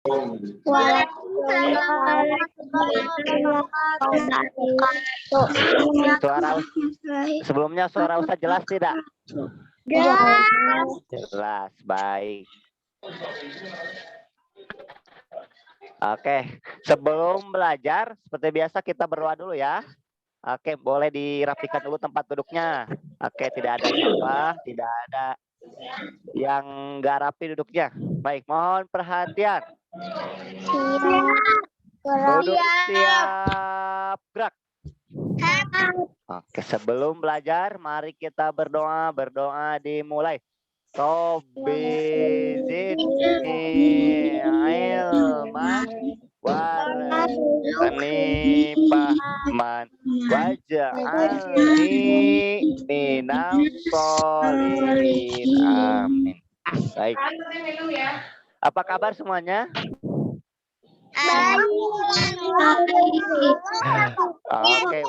Waalaikumsalam warahmatullahi wabarakatuh. Sebelumnya suara Ustaz jelas tidak? Jelas. Jelas, baik. Oke, sebelum belajar seperti biasa kita berdoa dulu ya. Oke, boleh dirapikan dulu tempat duduknya. Oke, tidak ada sampah, tidak ada yang nggak rapi duduknya. Baik, mohon perhatian. Duduk siap, gerak. Oke, sebelum belajar, mari kita berdoa. Berdoa dimulai. Robbi zidni ilman warzuqni fahman waj'alni minal sholihin. Amin. Baik. Apa kabar semuanya? Oke,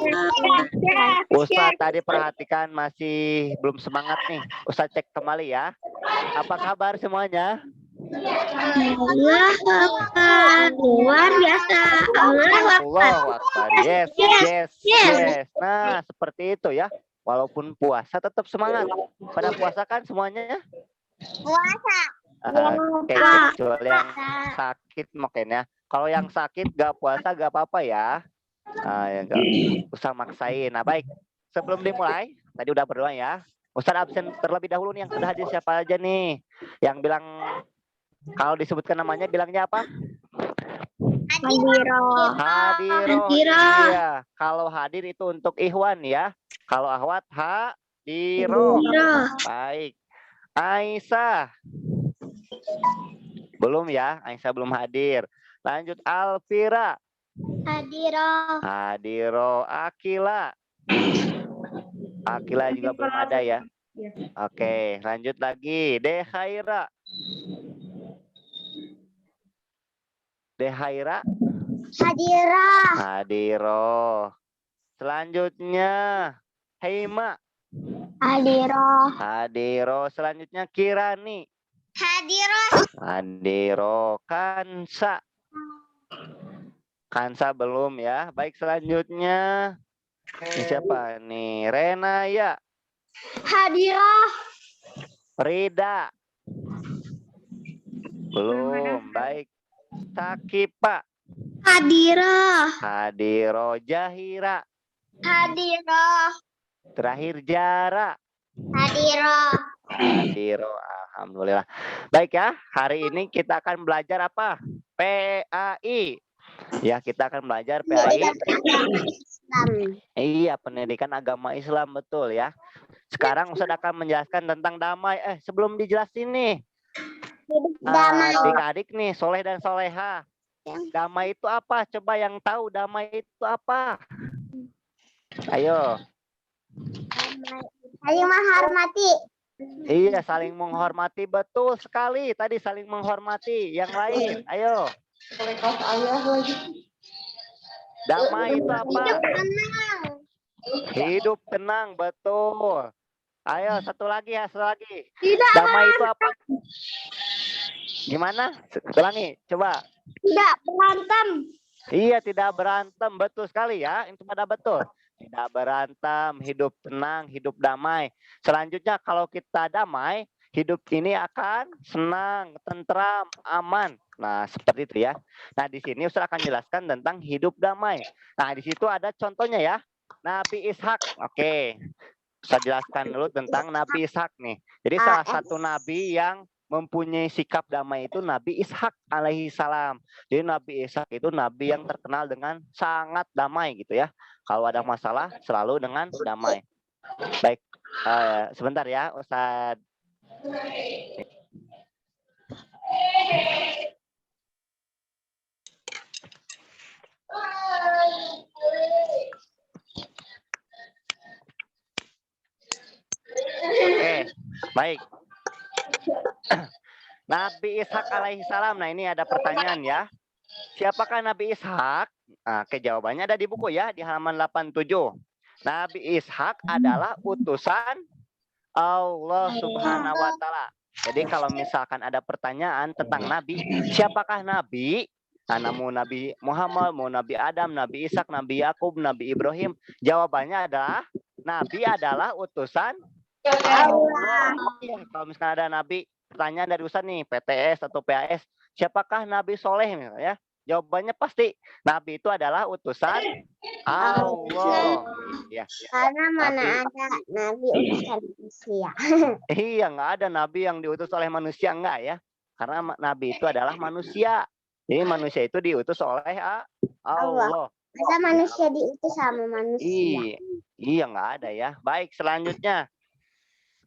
Ustaz tadi perhatikan masih belum semangat nih. Ustaz cek kembali ya. Apa kabar semuanya? Luar biasa. Allah Akbar. Yes. Nah, seperti itu ya. Walaupun puasa tetap semangat. Pada puasa kan semuanya ya? Puasa. Oke, kecuali yang sakit mungkin ya. Kalau yang sakit gak puasa gak apa-apa ya. Ya gak usah maksain. Nah baik, sebelum dimulai, tadi udah berdoa ya. Ustaz absen terlebih dahulu nih, yang sudah hadir siapa aja nih? Yang bilang, kalau disebutkan namanya bilangnya apa? Hadiro. Iya, kalau hadir itu untuk Ikhwan ya. Kalau Ahwat hadiro. Baik. Aisyah. Belum ya, Aisyah belum hadir. Lanjut Alfira. Hadiro. Akila. Akila juga belum ada ya. Oke, lanjut lagi. Dehaira. Hadiro. Selanjutnya Heima. Hadiro. Selanjutnya Kirani. Hadiro. Kansa belum ya. Baik, selanjutnya ini siapa nih? Renaya. Rida. Belum. Baik. Sakipa. Hadiro. Jahira. Terakhir Jara. Hadiro. Alhamdulillah. Baik ya, hari ini kita akan belajar apa? PAI. Ya, kita akan belajar PAI. Iya, pendidikan agama Islam, betul ya. Sekarang Ustaz akan menjelaskan tentang damai. Sebelum dijelasin nih. Adik-adik nih, soleh dan soleha. Damai itu apa? Coba yang tahu damai itu apa? Ayo. Saling menghormati. Iya, saling menghormati, betul sekali. Tadi saling menghormati. Yang lain, ayo. Damai itu apa? Hidup tenang, betul. Ayo, satu lagi ya, satu lagi. Damai itu apa? Gimana? Ulangi, coba. Tidak berantem. Iya, tidak berantem, betul sekali ya. Itu pada betul. Tidak berantem, hidup tenang, hidup damai. Selanjutnya kalau kita damai, hidup ini akan senang, tentram, aman. Nah, seperti itu ya. Nah, di sini Ustaz akan jelaskan tentang hidup damai. Nah, di situ ada contohnya ya. Nabi Ishak. Oke. Ustaz jelaskan dulu tentang Nabi Ishak nih. Jadi salah satu nabi yang mempunyai sikap damai itu Nabi Ishak alaihi salam. Jadi Nabi Ishak itu nabi yang terkenal dengan sangat damai gitu ya. Kalau ada masalah selalu dengan damai. Baik, sebentar ya Ustaz. Oke, baik. Nabi Ishak alaihi salam. Nah, ini ada pertanyaan ya. Siapakah Nabi Ishak? Nah, jawabannya ada di buku ya, di halaman 87. Nabi Ishak adalah utusan Allah Subhanahu wa Ta'ala. Jadi kalau misalkan ada pertanyaan tentang Nabi, siapakah Nabi? Nah, mau Nabi Muhammad, mau Nabi Adam, Nabi Ishak, Nabi Yakub, Nabi Ibrahim. Jawabannya adalah Nabi adalah utusan Allah. Iya, kalau misalkan ada Nabi, pertanyaan dari Ustaz nih, PTS atau PAS, siapakah Nabi Soleh ya? Jawabannya pasti Nabi itu adalah utusan Allah. Ya, Karena mana Nabi. ada nabi utusan manusia. Iya, nggak ada nabi yang diutus oleh manusia, enggak ya. Karena nabi itu adalah manusia. Jadi manusia itu diutus oleh Allah. Masa manusia diutus sama manusia. Iya, nggak ada ya. Baik, selanjutnya.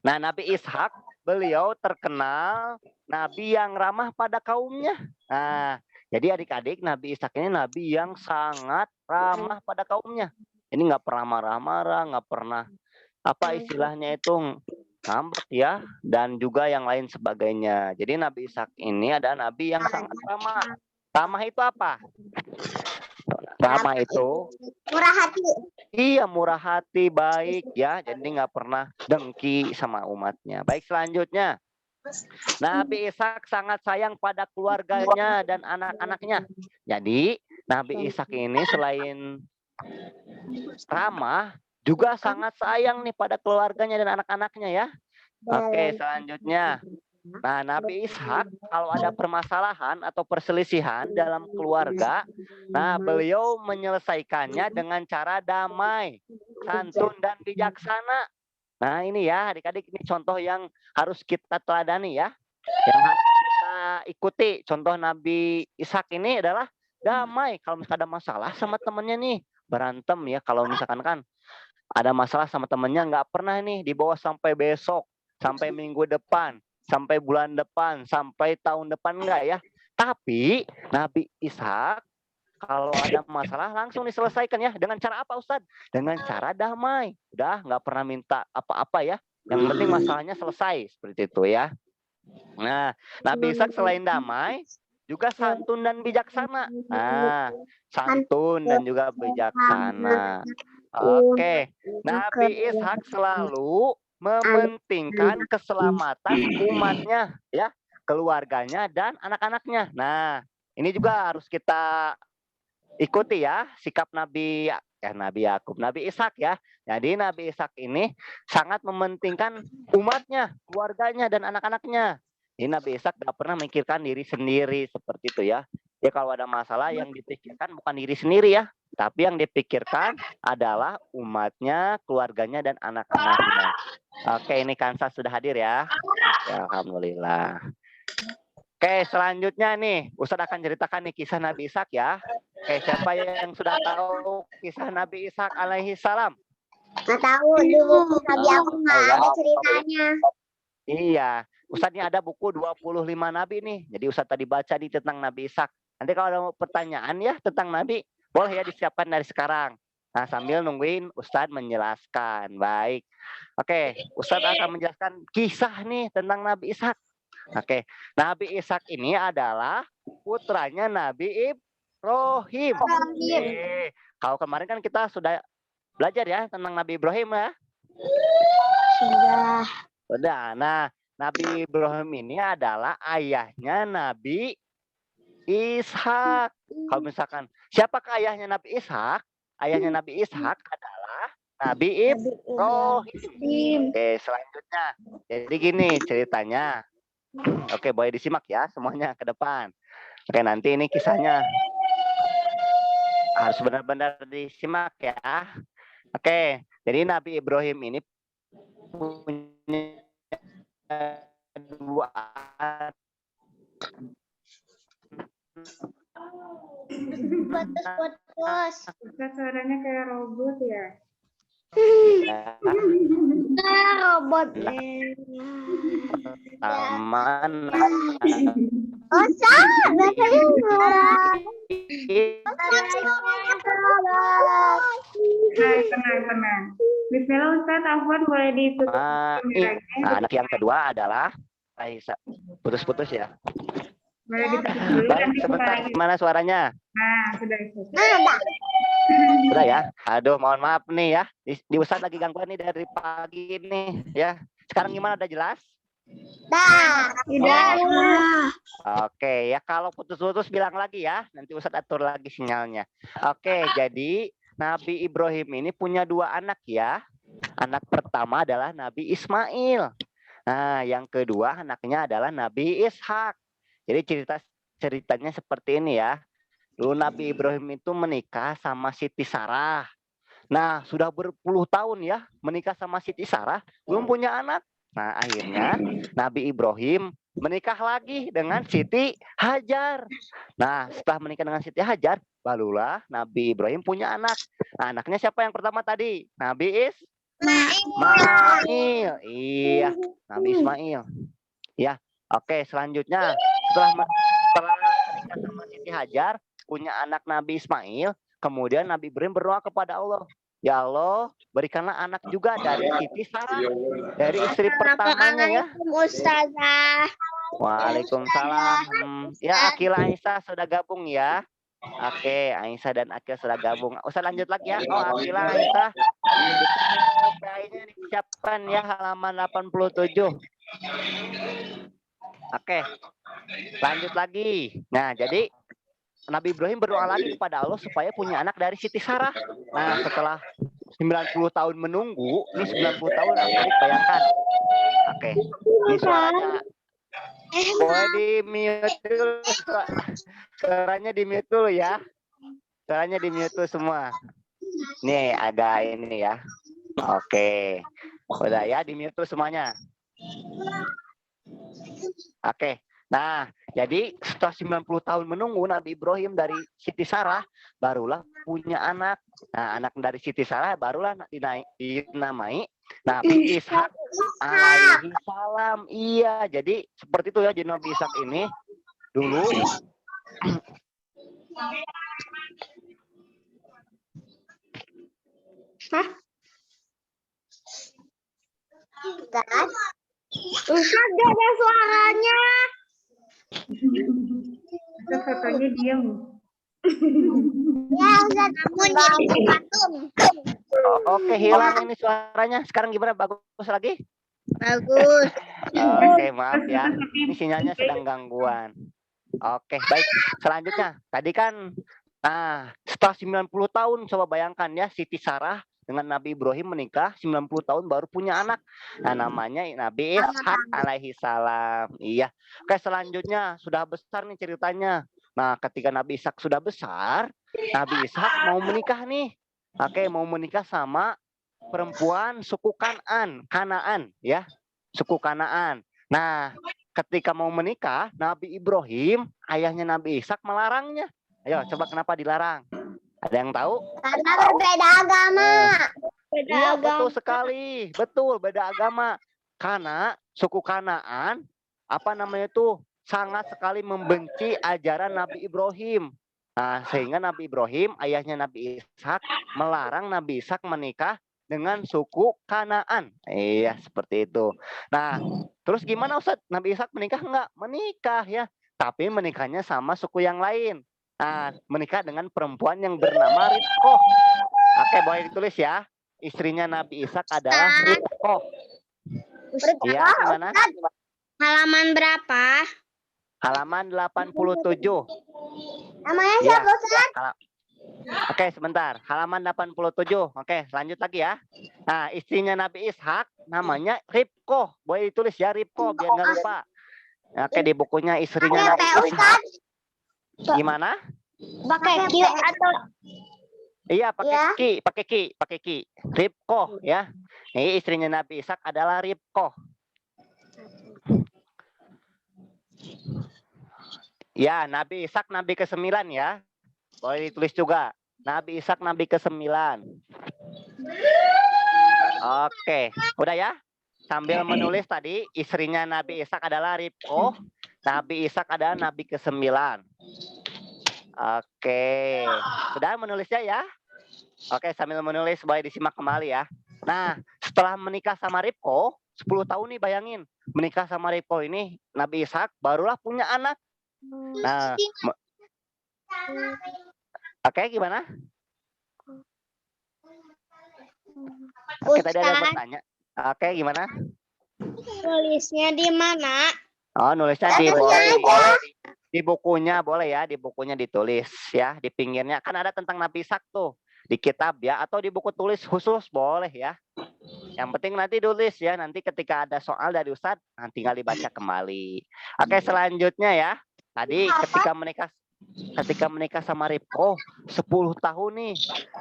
Nah, Nabi Ishak, beliau terkenal nabi yang ramah pada kaumnya. Nah, jadi adik-adik, Nabi Ishak ini nabi yang sangat ramah pada kaumnya. Ini nggak pernah marah-marah, nggak pernah apa istilahnya itu ngambek ya, dan juga yang lain sebagainya. Jadi Nabi Ishak ini ada nabi yang sangat ramah. Ramah itu apa? Ramah itu Murah hati. iya, murah hati, baik ya. Jadi nggak pernah dengki sama umatnya. Baik, selanjutnya. Nabi Ishak sangat sayang pada keluarganya dan anak-anaknya. Jadi Nabi Ishak ini selain ramah, juga sangat sayang nih pada keluarganya dan anak-anaknya ya. Oke, selanjutnya. Nah, Nabi Ishak kalau ada permasalahan atau perselisihan dalam keluarga, nah beliau menyelesaikannya dengan cara damai, santun dan bijaksana. Nah, ini ya adik-adik, ini contoh yang harus kita teladani ya. Yang harus kita ikuti. Contoh Nabi Ishak ini adalah damai. Kalau misalkan ada masalah sama temennya nih, berantem ya. Kalau misalkan kan ada masalah sama temennya, nggak pernah nih dibawa sampai besok, sampai minggu depan, sampai bulan depan, sampai tahun depan, enggak ya. Tapi Nabi Ishak kalau ada masalah langsung diselesaikan ya. Dengan cara apa Ustadz? Dengan cara damai. Udah nggak pernah minta apa-apa ya. Yang penting masalahnya selesai, seperti itu ya. Nah, Nabi Ishak selain damai juga santun dan bijaksana. Nah, santun dan juga bijaksana. Oke, Nabi Ishak selalu mementingkan keselamatan umatnya ya, keluarganya dan anak-anaknya. Nah, ini juga harus kita ikuti ya sikap Nabi Yakub, Nabi Ishak ya. Jadi Nabi Ishak ini sangat mementingkan umatnya, keluarganya dan anak-anaknya. Ini Nabi Ishak gak pernah memikirkan diri sendiri seperti itu ya. Ya kalau ada masalah yang dipikirkan bukan diri sendiri ya, tapi yang dipikirkan adalah umatnya, keluarganya dan anak-anaknya. Oke, ini Kansa sudah hadir ya. Ya, alhamdulillah. Oke, selanjutnya nih, Ustadz akan ceritakan nih kisah Nabi Ishak ya. Oke, siapa yang sudah tahu kisah Nabi Ishak alaihi salam? Nggak tahu, di buku Nabi aku nggak ada ceritanya. Iya, Ustadz ini ada buku 25 Nabi nih. Jadi Ustadz tadi baca nih tentang Nabi Ishak. Nanti kalau ada pertanyaan ya tentang Nabi, boleh ya disiapkan dari sekarang. Nah, sambil nungguin Ustadz menjelaskan. Baik. Oke, Ustadz akan menjelaskan kisah nih tentang Nabi Ishak. Oke, Nabi Ishak ini adalah putranya Nabi Ibrahim. Kalau kemarin kan kita sudah belajar ya tentang Nabi Ibrahim ya. Sudah. Nah, Nabi Ibrahim ini adalah ayahnya Nabi Ishak. Kalau misalkan siapakah ayahnya Nabi Ishak? Ayahnya Nabi Ishak adalah Nabi Ibrahim. Oke, selanjutnya. Jadi gini ceritanya. Oke, boleh disimak ya semuanya ke depan. Oke, nanti ini kisahnya harus benar-benar disimak ya. Oke, jadi Nabi Ibrahim ini punya dua Putus. Suaranya kayak robot ya. Robot. Taman. Oh, Tenang. Bismillah Ustaz, Afwan boleh ditutup kameranya. Nah, anak yang kedua adalah Aisyah. Putus-putus ya. Boleh ditutup dulu Baik, nanti sebentar. lagi. Gimana suaranya? Nah, sudah Ustaz. Sudah ya? Aduh, mohon maaf nih ya. Di Ustadz lagi gangguan nih dari pagi nih ya. Sekarang gimana, udah jelas? Dah. Tidak. Oke, ya kalau putus-putus bilang lagi ya. Nanti Ustadz atur lagi sinyalnya. Oke, jadi Nabi Ibrahim ini punya 2 anak ya. Anak pertama adalah Nabi Ismail. Nah, yang kedua anaknya adalah Nabi Ishak. Jadi ceritanya seperti ini ya. Dulu Nabi Ibrahim itu menikah sama Siti Sarah. Nah, sudah berpuluh tahun ya menikah sama Siti Sarah, belum punya anak. Nah, akhirnya Nabi Ibrahim menikah lagi dengan Siti Hajar. Nah, setelah menikah dengan Siti Hajar, barulah Nabi Ibrahim punya anak. Nah, anaknya siapa yang pertama tadi? Nabi Ismail. Iya, Nabi Ismail. Ya, oke. Selanjutnya, setelah menikah sama Siti Hajar, punya anak Nabi Ismail, kemudian Nabi Ibrahim berdoa kepada Allah. Ya Allah, berikanlah anak juga dari Siti Sarah, dari istri pertamanya ya. Ustazah. Waalaikumsalam. Ya, Akila Aisyah sudah gabung ya. Oke, Aisyah dan Akil sudah gabung. Usah lanjut lagi ya. Oh, Akila Aisyah. PI-nya disiapkan ya halaman 87. Oke. Lanjut lagi. Nah, jadi Nabi Ibrahim berdoa lagi kepada Allah supaya punya anak dari Siti Sarah. Nah, setelah 90 tahun menunggu, ini 90 tahun adik bayangkan. Oke. Ini suaranya. Boleh di mute dulu. Suaranya di mute dulu ya. Suaranya di mute dulu semua. Nih, ada ini ya. Oke. Udah ya, di mute dulu semuanya. Oke. Nah, jadi setelah 90 tahun menunggu Nabi Ibrahim dari Siti Sarah barulah punya anak. Nah, anak dari Siti Sarah barulah dinamai Nabi Ishak alaihi salam. Iya, jadi seperti itu ya, jadi Nabi Ishak ini dulu Ustaz, gak ada suaranya. Itu fotonya diam. Ya, Ustaz, namun jadi patung. Oke, hilang ini suaranya. Sekarang gimana? Bagus lagi? Bagus. Oke, maaf ya. Ini sinyalnya sedang gangguan. Oke, baik. Selanjutnya, tadi kan setelah 90 tahun coba bayangkan ya, Siti Sarah dengan Nabi Ibrahim menikah 90 tahun baru punya anak. Nah, namanya Nabi Ishak alaihi salam. Iya. Oke, selanjutnya sudah besar nih ceritanya. Nah, ketika Nabi Ishak sudah besar, Nabi Ishak mau menikah nih. Oke, mau menikah sama perempuan suku Kanaan ya. Suku Kanaan. Nah, ketika mau menikah, Nabi Ibrahim, ayahnya Nabi Ishak melarangnya. Ayo, coba kenapa dilarang? Ada yang tahu? Karena berbeda agama. Iya, betul sekali. Betul, beda agama. Karena suku Kanaan, apa namanya itu, sangat sekali membenci ajaran Nabi Ibrahim. Nah, sehingga Nabi Ibrahim, ayahnya Nabi Ishak, melarang Nabi Ishak menikah dengan suku Kanaan. Iya, seperti itu. Nah, terus gimana Ustaz? Nabi Ishak menikah enggak? Menikah ya. Tapi menikahnya sama suku yang lain. Nah, menikah dengan perempuan yang bernama Ribqah. Oke, boleh ditulis ya. Istrinya Nabi Ishak adalah Ribqah. Iya, gimana? Halaman berapa? Halaman 87. Namanya siapa, Ustaz? Oke, sebentar. Halaman 87. Oke, lanjut lagi ya. Nah, istrinya Nabi Ishak namanya Ribqah. Boleh ditulis ya, Ribqah, biar nggak lupa. Oke, di bukunya istrinya Nabi Ishak. Gimana? Pakai Q atau Iya, pakai ki. Ribqah ya. Ini istrinya Nabi Ishak adalah Ribqah. Ya, Nabi Ishak nabi ke-9 ya. Boleh ditulis juga. Nabi Ishak nabi ke-9. Oke, udah ya? Sambil menulis tadi, istrinya Nabi Ishak adalah Ribqah. Nabi Ishak adalah nabi ke-9. Oke, sudah menulisnya ya? Oke, sambil menulis boleh disimak kembali ya. Nah, setelah menikah sama Ribqah, 10 tahun nih bayangin. Menikah sama Ribqah ini, Nabi Ishak barulah punya anak. Nah, oke, gimana? Oke, tadi ada yang bertanya. Oke, gimana? Tulisnya di mana? Oh, nulisnya di di bukunya boleh ya, di bukunya ditulis ya, di pinggirnya kan ada tentang Nabi Ishak tuh di kitab ya, atau di buku tulis khusus boleh ya. Yang penting nanti tulis ya, nanti ketika ada soal dari Ustadz, nanti tinggal dibaca kembali. Oke, selanjutnya ya. Tadi ketika menikah sama Ribko 10 tahun nih.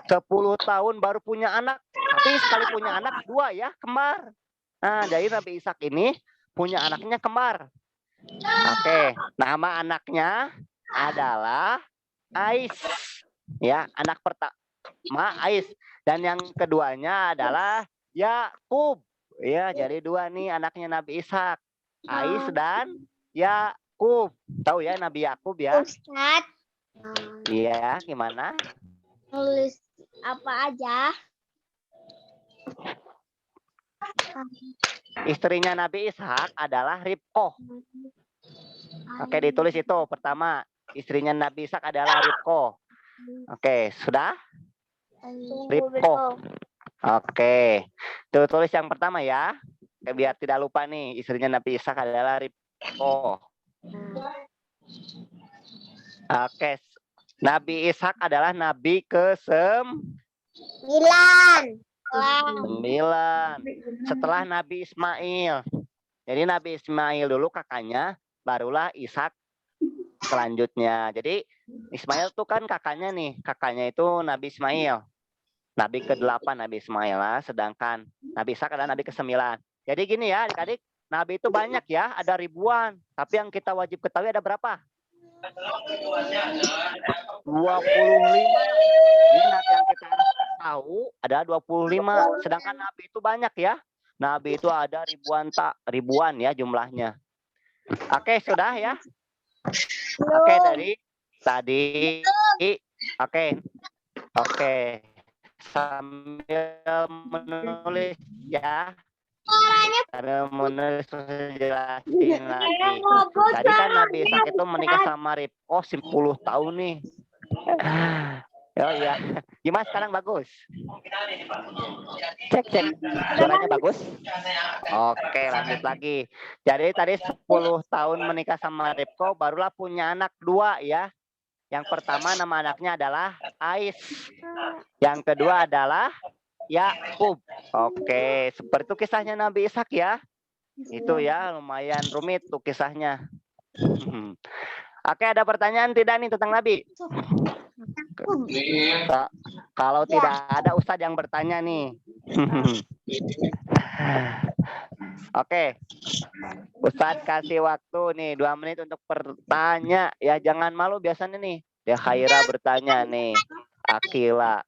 10 tahun baru punya anak, tapi sekali punya anak 2 ya, kembar. Nah, jadi Nabi Ishak ini punya anaknya kembar. Oke, nama anaknya adalah Ais. Ya, anak pertama Ais dan yang keduanya adalah Yakub. Ya, jadi 2 nih anaknya Nabi Ishak. Ais dan Yakub. Tahu ya Nabi Yakub ya? Ustadz, Iya, gimana? tulis apa aja? Istrinya Nabi Ishak adalah Ribkoh. Oke, ditulis itu pertama. Istrinya Nabi Ishak adalah Ribkoh. Oke, sudah? Ribkoh. Oke, tuh tulis yang pertama ya. Biar tidak lupa nih, istrinya Nabi Ishak adalah Ribkoh. Oke, Nabi Ishak adalah nabi ke-9. Setelah Nabi Ismail. Jadi Nabi Ismail dulu kakaknya, barulah Ishak selanjutnya. Jadi Ismail tuh kan kakaknya nih, kakaknya itu Nabi Ismail. Nabi ke-8 Nabi Ismail lah, sedangkan Nabi Ishak adalah nabi ke-9. Jadi gini ya adik-adik, nabi itu banyak ya, ada ribuan. Tapi yang kita wajib ketahui ada berapa? 25. Ini nabi yang kita harus tahu ada 25. Sedangkan nabi itu banyak ya. Nabi itu ada ribuan ya jumlahnya. Oke, sudah ya. Oke, dari tadi. Oke. Sambil menulis ya. Sambil menulis jelasin lagi. Tadi kan Nabi Ishak itu menikah sama Ribkoh 10 tahun nih. Oh iya. Gimana sekarang bagus? Cek. Suaranya bagus? Oke, lanjut lagi. Jadi tadi 10 tahun menikah sama Ribkoh, barulah punya anak 2 ya. Yang pertama nama anaknya adalah Ais. Yang kedua adalah Yakub. Oke, seperti itu kisahnya Nabi Ishak ya. Itu ya, lumayan rumit tuh kisahnya. Oke, ada pertanyaan tidak nih tentang Nabi? Kalau tidak ada, Ustadz yang bertanya nih. Oke, Ustadz kasih waktu nih 2 menit untuk bertanya. Ya jangan malu biasanya nih. Ya Khaira bertanya nih. Akila,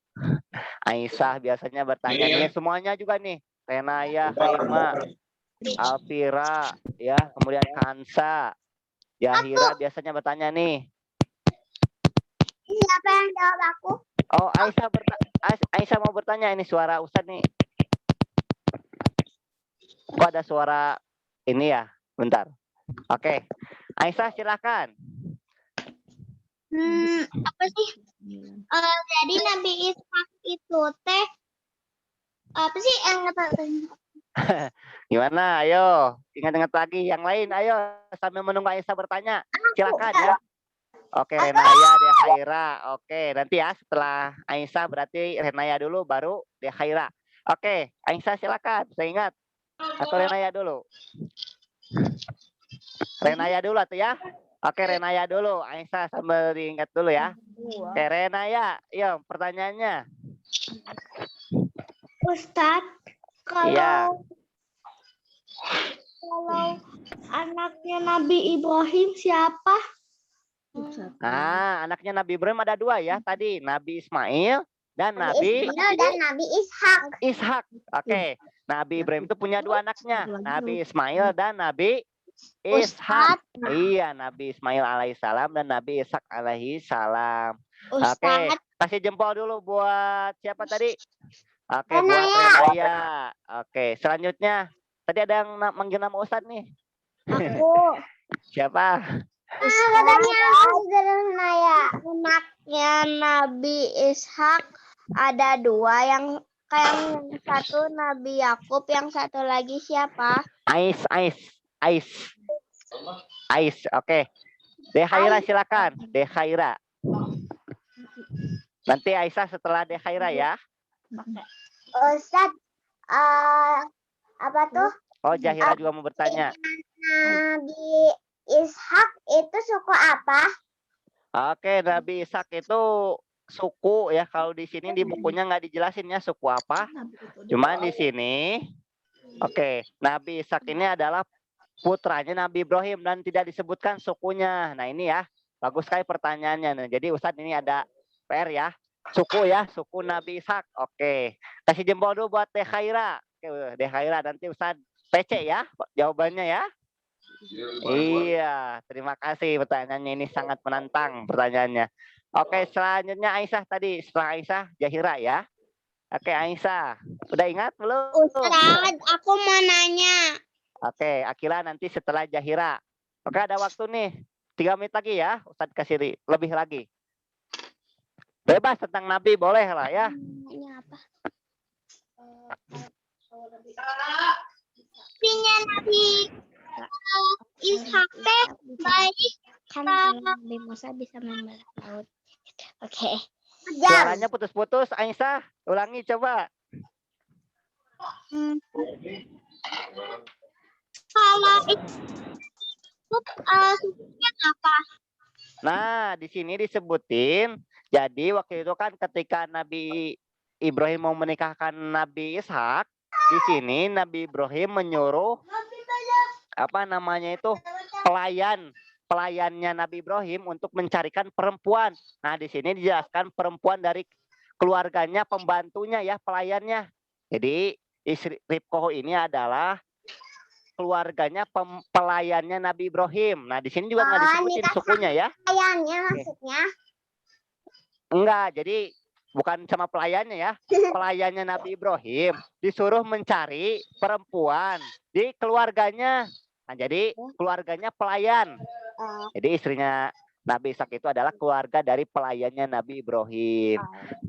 Aisyah biasanya bertanya nih. Semuanya juga nih. Renaya, Haima, Alfira, ya kemudian Kansa, Yahira biasanya bertanya nih. Siapa yang jawab aku? Oh, Aisyah mau bertanya, ini suara Ustadz nih. Kok ada suara ini ya? Bentar. Oke. Aisyah silakan. Apa sih? Jadi Nabi Ishak itu teh apa sih yang Gimana? Ayo, ingat-ingat lagi yang lain. Ayo, sambil menunggu Aisyah bertanya. Silakan ya. Oke, Renaya, Dea Khaira. Oke, nanti ya setelah Aisyah berarti Renaya dulu baru Dea Khaira. Oke, Aisyah silakan. Saya ingat. Atau Renaya dulu. Renaya dulu atau ya. Oke, Renaya dulu. Aisyah sambil diingat dulu ya. Oke, Renaya. Yuk, pertanyaannya. Ustadz, kalau Iya. anaknya Nabi Ibrahim siapa? Nah, anaknya Nabi Ibrahim ada 2 ya tadi. Nabi Ismail dan Nabi Ishak. Oke. Nabi Ibrahim itu punya 2 anaknya. Nabi Ismail dan Nabi Ishak. Iya, Nabi Ismail alaihissalam dan Nabi Ishak alaihissalam. Oke, kasih jempol dulu buat siapa tadi? Oke, buat Renaya. Oke, selanjutnya. Tadi ada yang manggil nama Ustadz nih. Aku. Siapa? Anaknya Nabi Ishak ada 2, yang Yang satu Nabi Yakub, yang satu lagi siapa? Ais. Oke. Dehaira silakan. Dehaira. Nanti Aisyah setelah Dehaira ya. Ustaz, apa tuh? Oh, Jahira juga mau bertanya. Nabi Ishak itu suku apa? Oke, Nabi Ishak itu suku ya. Kalau di sini di bukunya nggak dijelasin ya suku apa. Cuman di sini, oke, Nabi Ishak ini adalah putranya Nabi Ibrahim dan tidak disebutkan sukunya. Nah ini ya, bagus sekali pertanyaannya. Nah, jadi Ustadz ini ada PR ya. Suku ya, suku Nabi Ishak. Oke, kasih jempol dulu buat Dehaira. Oke, Dehaira nanti Ustadz PC ya jawabannya ya. Iya, terima kasih pertanyaannya ini sangat menantang pertanyaannya. Oke, selanjutnya Aisyah tadi. Setelah Aisyah, Jahira ya. Oke, Aisyah. Udah ingat belum? Ustaz, aku mau nanya. Oke, Akila nanti setelah Jahira. Oke, ada waktu nih. 3 menit lagi ya. Ustadz kasih lebih lagi. Bebas tentang Nabi boleh lah ya. Nanya apa? Punya Nabi Ishak teh baik. Kan Nabi Musa bisa membelah laut. Oke. Suaranya putus-putus, Aisyah. Ulangi coba. Kalau itu sukunya apa? Nah, di sini disebutin. Jadi waktu itu kan ketika Nabi Ibrahim mau menikahkan Nabi Ishak, di sini Nabi Ibrahim menyuruh apa namanya itu pelayannya Nabi Ibrahim untuk mencarikan perempuan. Nah, di sini dijelaskan perempuan dari keluarganya, pembantunya ya, pelayannya. Jadi istri Ribkoh ini adalah keluarganya pelayannya Nabi Ibrahim. Nah, di sini juga nggak disebutin sukunya ya. Pelayannya maksudnya? Enggak, jadi bukan sama pelayannya ya. Pelayannya Nabi Ibrahim disuruh mencari perempuan di keluarganya. Nah, jadi keluarganya pelayan. Jadi istrinya Nabi Ishak itu adalah keluarga dari pelayannya Nabi Ibrahim.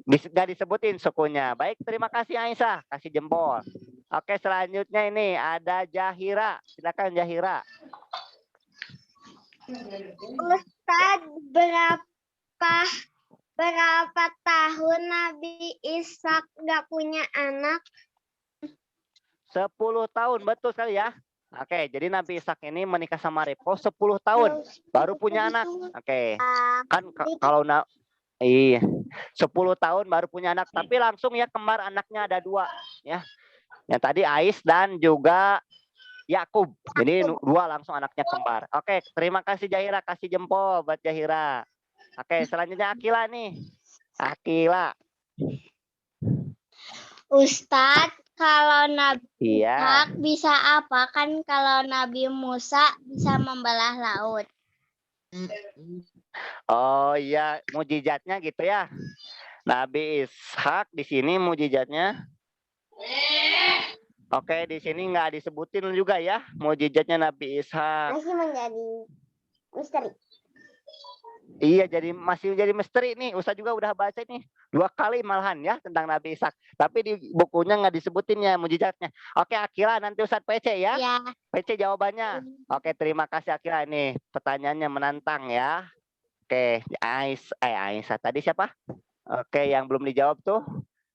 Nggak disebutin sukunya. Baik, terima kasih Aisyah. Kasih jempol. Oke, selanjutnya ini ada Jahira. Silakan Jahira. Ustaz, berapa tahun Nabi Ishak nggak punya anak? 10 tahun, betul sekali ya. Oke, jadi Nabi Ishak ini menikah sama Ribkoh 10 tahun baru punya anak. Oke. Kan kalau iya, 10 tahun baru punya anak, tapi langsung ya kembar anaknya ada 2 ya. Yang tadi Ais dan juga Yakub. Jadi 2 langsung anaknya kembar. Oke, terima kasih Jahira, kasih jempol buat Jahira. Oke, selanjutnya Akila nih. Akila. Ustadz, kalau Nabi Iya. Ishak bisa apa? Kan kalau Nabi Musa bisa membelah laut. Oh iya, mujizatnya gitu ya. Nabi Ishak di sini mujizatnya. Oke, di sini nggak disebutin juga ya mujizatnya Nabi Ishak. Masih menjadi misteri. Iya, masih jadi misteri nih. Ustaz juga udah baca nih 2 kali malahan ya tentang Nabi Ishak. Tapi di bukunya nggak disebutin ya mujizatnya. Oke, Akila nanti Ustaz PC ya. Ya. PC jawabannya. Oke, terima kasih Akila nih. Pertanyaannya menantang ya. Oke, Aisyah tadi siapa? Oke, yang belum dijawab tuh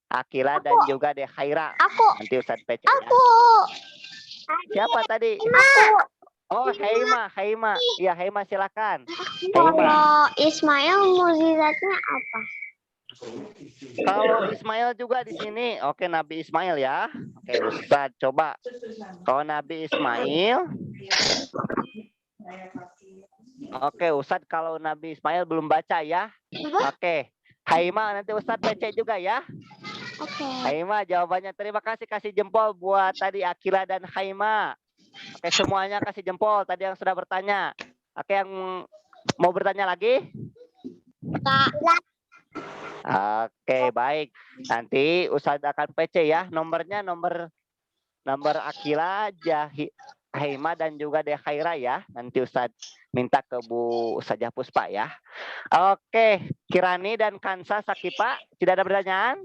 Akila dan juga Dehaira. Aku. Nanti Ustaz PC Aku. ya. Siapa tadi? Aku. Oh, Heima. Iya, Heima silakan. Kalau Ismail mukjizatnya apa? Kalau Ismail juga di sini. Oke, Nabi Ismail ya. Oke, Ustaz coba. Kalau Nabi Ismail. Oke, Ustaz kalau Nabi Ismail belum baca ya. Oke. Haima nanti Ustaz baca juga ya. Oke. Haima jawabannya. Terima kasih, kasih jempol buat tadi Akila dan Haima. Oke, semuanya kasih jempol tadi yang sudah bertanya. Oke, yang mau bertanya lagi? Oke, baik. Nanti Ustadz akan PC ya. Nomornya nomor Akila, Haima dan juga Dehaira ya. Nanti Ustadz minta ke Bu Ustazah Puspa ya. Oke, Kirani dan Kansa Sakipa, tidak ada pertanyaan?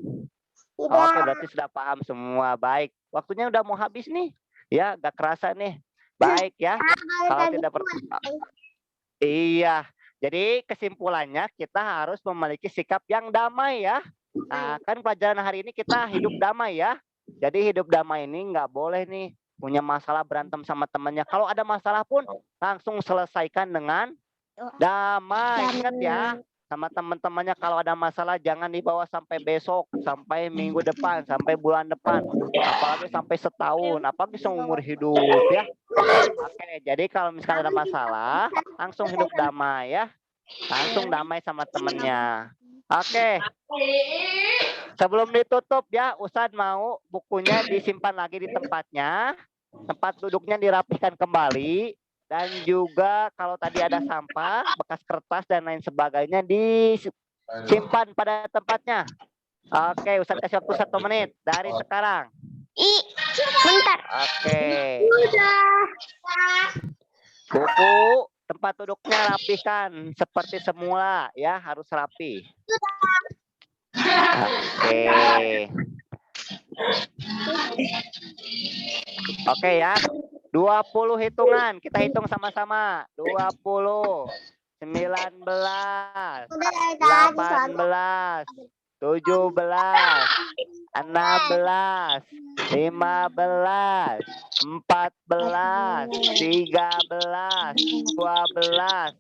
Oke, berarti sudah paham semua. Baik, waktunya udah mau habis nih. Ya, gak kerasa nih. Baik ya. Kalau tidak Iya. Jadi kesimpulannya kita harus memiliki sikap yang damai ya. Nah, kan pelajaran hari ini kita hidup damai ya. Jadi hidup damai ini nggak boleh nih punya masalah berantem sama temannya. Kalau ada masalah pun langsung selesaikan dengan damai. Ingat ya, sama teman-temannya kalau ada masalah jangan dibawa sampai besok, sampai minggu depan, sampai bulan depan, apalagi sampai setahun, apalagi seumur hidup ya. Oke, jadi kalau misalkan ada masalah, langsung hidup damai ya. Langsung damai sama temennya. Oke. Sebelum ditutup ya, Ustadz mau bukunya disimpan lagi di tempatnya. Tempat duduknya dirapikan kembali. Dan juga kalau tadi ada sampah, bekas kertas dan lain sebagainya disimpan pada tempatnya. Oke, Ustadz kasih waktu 1 menit dari sekarang. Bentar. Oke. Udah. Buku tempat duduknya rapikan seperti semula ya, harus rapi. Oke. Oke ya. 20 hitungan, kita hitung sama-sama. 20, 19, 18, 17, 16, 15, 14, 13, 12,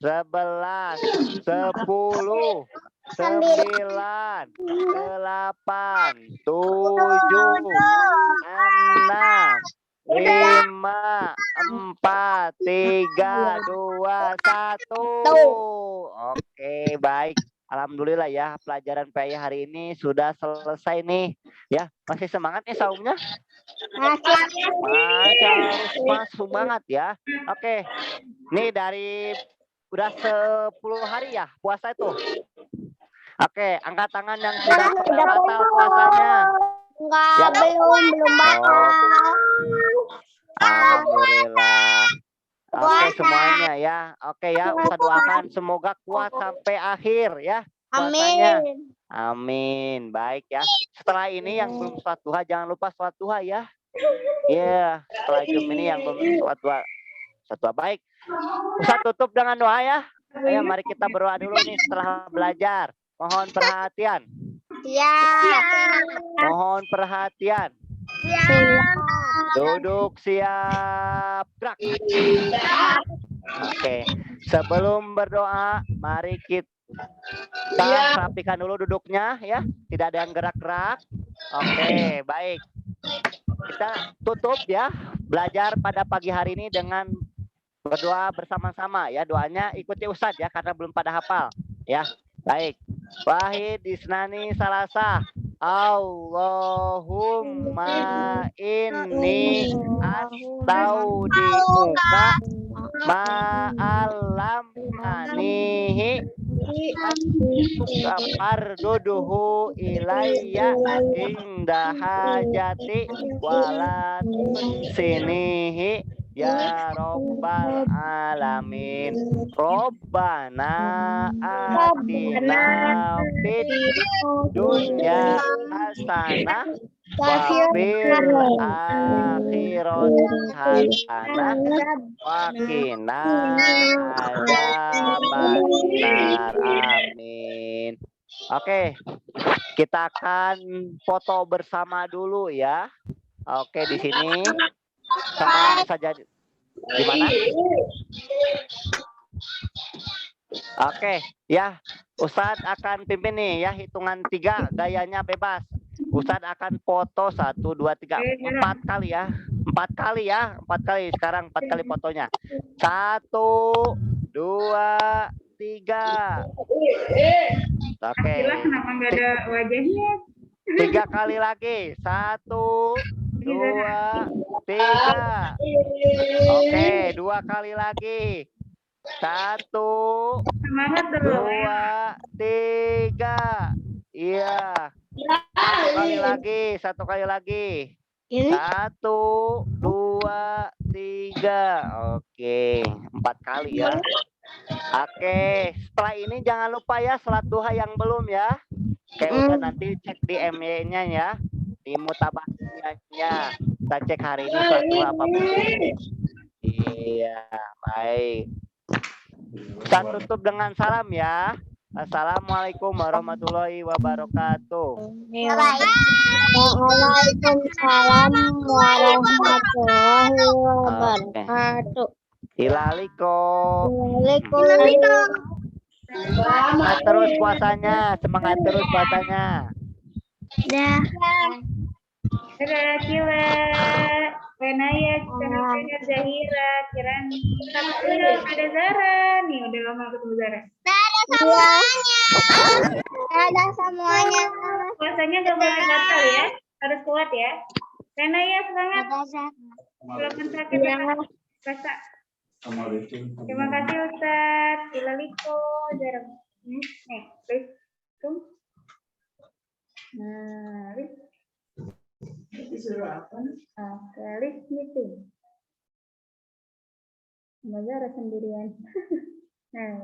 11, 10, 9, 8, 7, 6, 5, 4, 3, 2, 1. Oke, baik. Alhamdulillah ya, pelajaran PAI hari ini sudah selesai nih. Ya, masih semangat nih saumnya? Masih semangat ya. Oke. Nih dari udah 10 hari ya puasa itu. Oke, angkat tangan yang sudah batal puasanya. Enggak, Ya. belum batal. Alhamdulillah. Oke semuanya ya. Oke ya, Ustaz doakan semoga kuat sampai akhir ya puasanya. Amin. Baik ya. Setelah ini yang belum sholat duha jangan lupa sholat duha ya. Iya, setelah Zoom ini yang belum sholat duha. Sholat duha baik. Ustaz tutup dengan doa ya. Ayo mari kita berdoa dulu nih setelah belajar. Mohon perhatian. Ya. Mohon perhatian. Duduk siap. Gerak. Oke. Sebelum berdoa, mari kita rapikan dulu duduknya ya. Tidak ada yang gerak-gerak. Oke, baik. Kita tutup ya. Belajar pada pagi hari ini dengan berdoa bersama-sama ya. Doanya ikuti Ustadz ya karena belum pada hafal ya. Baik. Wahid isnani salasa. Allahumma inni astaudiuka ma'alam anihi farduduhu ilayya inda hajati wala tunsinihi ya Rabbal Alamin. Robbana atina fid dunya hasanah wa fil akhirati hasanah wa qina adzabannar. Amin. Oke, kita akan foto bersama dulu ya. Oke, di sini sama saja di mana? Oke, ya. Ustadz akan pimpin nih ya, hitungan 3 gayanya bebas. Ustadz akan foto 1, 2, 3, 4 kali ya. 4 kali ya, 4 kali. Sekarang 4 kali fotonya. 1, 2, 3. Oke. Kenapa nggak ada wajahnya? 3 kali lagi. 1, 2, 3. Oke, 2 kali lagi. 1, Semangat dulu. 2, 3. Iya. 1 kali lagi. 1 kali lagi. 1, 2, 3. Oke, 4 kali ya. Oke, setelah ini jangan lupa ya sholat duha yang belum ya. Kayak udah nanti cek di MY-nya ya, di mutabaknya. Kita cek hari ini kelas 2 apa belum. Iya, baik. Kita tutup dengan salam ya. Assalamualaikum warahmatullahi wabarakatuh. Waalaikumsalam warahmatullahi wabarakatuh. Ilaliko. Waalaikumsalam. Semangat terus puasanya, semangat terus puasanya. Dah. Dadah, Kila, Renaya, Chandra, Zahira, Kirani, ada Zara nih, udah lama ketemu Zara. Dadah semuanya. Dadah semuanya. Puasanya gak boleh batal ya, harus kuat ya. Renaya semangat, walaupun sakit tetap puasa. Terima kasih Ustaz, Ilaliko, Zara. Nih, please, tuh. Nah, please. Oke, list meeting. Zara sendirian. Nah.